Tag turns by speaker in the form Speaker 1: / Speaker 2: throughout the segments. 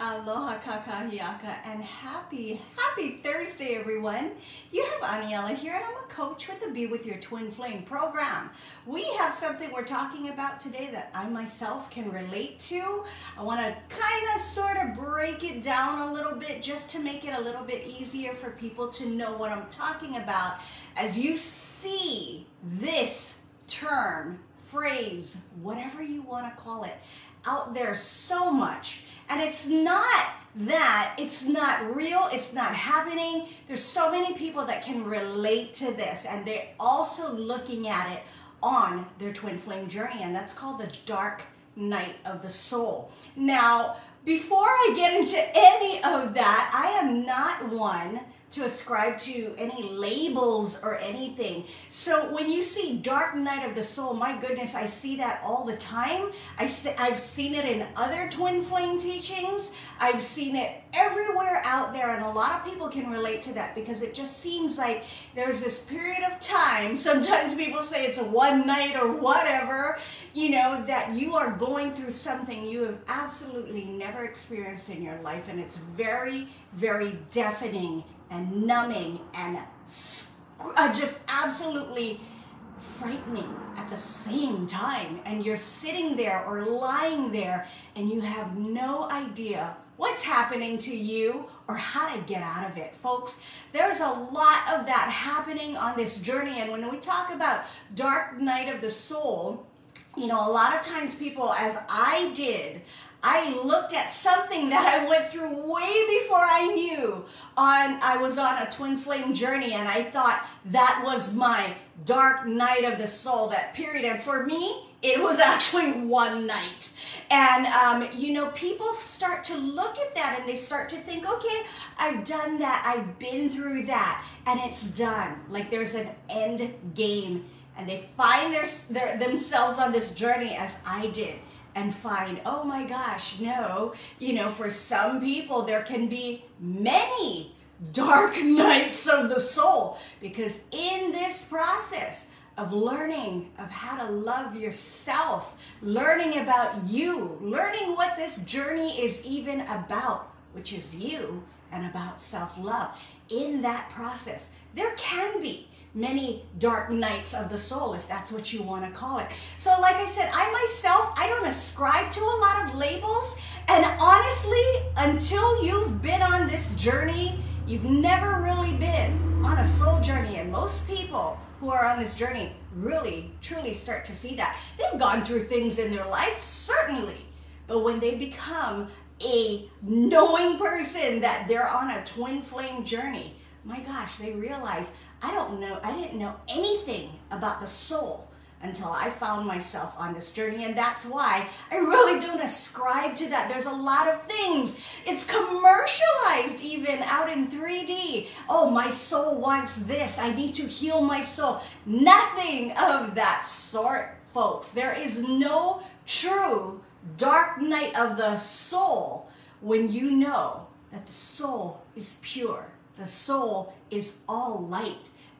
Speaker 1: Aloha kakahiaka and happy Thursday, everyone. You have Aniela here, and I'm a coach with the Be With Your Twin Flame program. We have something we're talking about today that I myself can relate to. I want to kind of sort of break it down a little bit just to make it a little bit easier for people to know what I'm talking about. As you see this term, phrase, whatever you want to call it, out there so much. And it's not that, it's not real, it's not happening. There's so many people that can relate to this, and they're also looking at it on their twin flame journey, and that's called the dark night of the soul. Now, before I get into any of that, I am not one to ascribe to any labels or anything. So when you see dark night of the soul, my goodness, I see that all the time. I've seen it in other twin flame teachings. I've seen it everywhere out there, and a lot of people can relate to that because it just seems like there's this period of time, sometimes people say it's a one night or whatever, you know, that you are going through something you have absolutely never experienced in your life, and it's very, very deafening and numbing and just absolutely frightening at the same time. And you're sitting there or lying there and you have no idea what's happening to you or how to get out of it. Folks, there's a lot of that happening on this journey. And when we talk about dark night of the soul, you know, a lot of times people, as I did, I looked at something that I went through way before I knew I was on a twin flame journey, and I thought that was my dark night of the soul, that period. And for me, it was actually one night. And, you know, people start to look at that and they start to think, okay, I've done that. I've been through that and it's done. Like there's an end game, and they find themselves on this journey as I did. And find, oh my gosh, no, you know, for some people there can be many dark nights of the soul, because in this process of learning of how to love yourself, learning about you, learning what this journey is even about, which is you and about self-love, in that process, there can be many dark nights of the soul, if that's what you want to call it. So like I said, I myself, I don't ascribe to a lot of labels. And honestly, until you've been on this journey, you've never really been on a soul journey. And most people who are on this journey really, truly start to see that. They've gone through things in their life, certainly. But when they become a knowing person that they're on a twin flame journey, my gosh, they realize, I didn't know anything about the soul until I found myself on this journey. And that's why I really don't ascribe to that. There's a lot of things. It's commercialized even out in 3D. Oh, my soul wants this. I need to heal my soul. Nothing of that sort, folks. There is no true dark night of the soul when you know that the soul is pure. The soul is all light.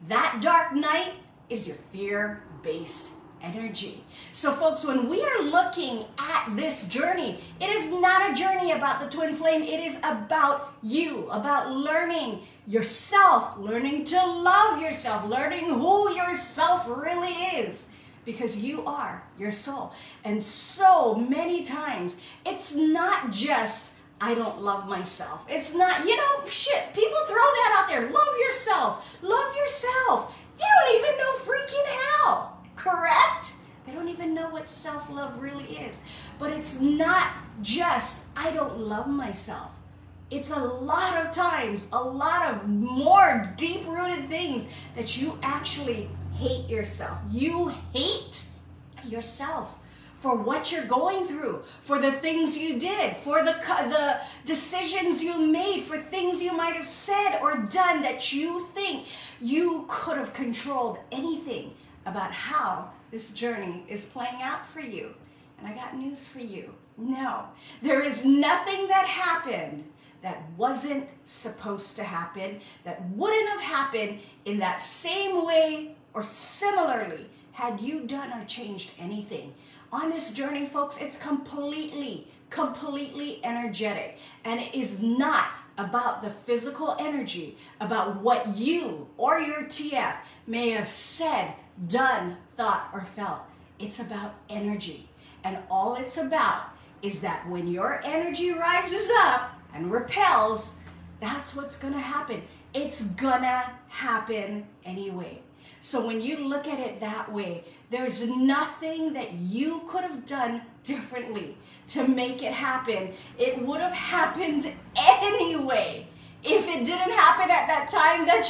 Speaker 1: That dark night is your fear-based energy. So folks, when we are looking at this journey, it is not a journey about the twin flame. It is about you, about learning yourself, learning to love yourself, learning who yourself really is, because you are your soul. And so many times, it's not just I don't love myself. It's not, you know, shit, people throw that out there. Love yourself. Love yourself. You don't even know freaking how, correct? They don't even know what self-love really is. But it's not just I don't love myself. It's a lot of times, a lot of more deep-rooted things that you actually hate yourself. You hate yourself for what you're going through, for the things you did, for the decisions you made, for things you might have said or done that you think you could have controlled anything about how this journey is playing out for you. And I got news for you. No, there is nothing that happened that wasn't supposed to happen, that wouldn't have happened in that same way or similarly had you done or changed anything. On this journey, folks, it's completely completely energetic. And it is not about the physical energy, about what you or your TF may have said, done, thought, or felt. It's about energy. And all it's about is that when your energy rises up and repels, that's what's gonna happen. It's gonna happen anyway. So when you look at it that way, there's nothing that you could have done differently to make it happen. It would have happened anyway. If it didn't happen at that time that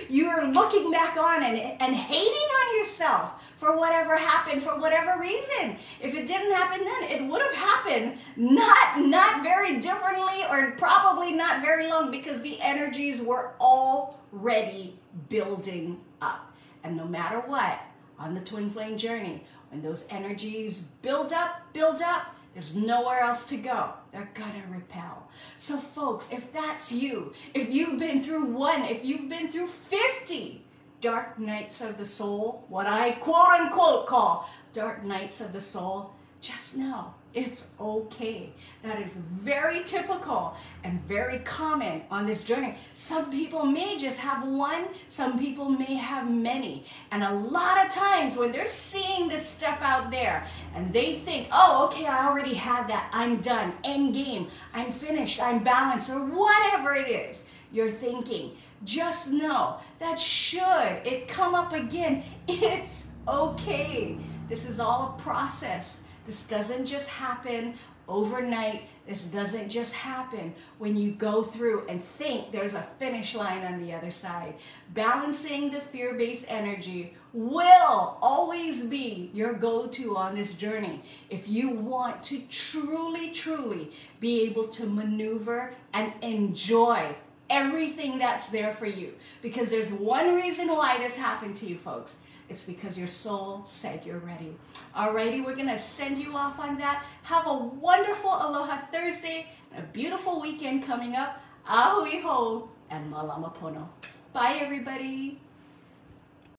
Speaker 1: you're looking back on and hating on yourself for whatever happened, for whatever reason. If it didn't happen then, it would have happened not very differently, or probably not very long, because the energies were already building up. And no matter what, on the twin flame journey, when those energies build up, there's nowhere else to go. They're gonna repel. So folks, if that's you, if you've been through one, if you've been through 50 dark nights of the soul, what I quote unquote call dark nights of the soul, just know it's okay. That is very typical and very common on this journey. Some people may just have one, some people may have many. And a lot of times when they're seeing this stuff out there and they think, oh, okay, I already had that, I'm done, end game, I'm finished, I'm balanced, or whatever it is you're thinking, just know that should it come up again, it's okay. This is all a process. This doesn't just happen overnight. This doesn't just happen when you go through and think there's a finish line on the other side. Balancing the fear-based energy will always be your go-to on this journey if you want to truly be able to maneuver and enjoy everything that's there for you. Because there's one reason why this happened to you, folks. It's because your soul said you're ready. Alrighty, we're gonna send you off on that. Have a wonderful Aloha Thursday, a beautiful weekend coming up. Ahui ho and malama pono. Bye, everybody.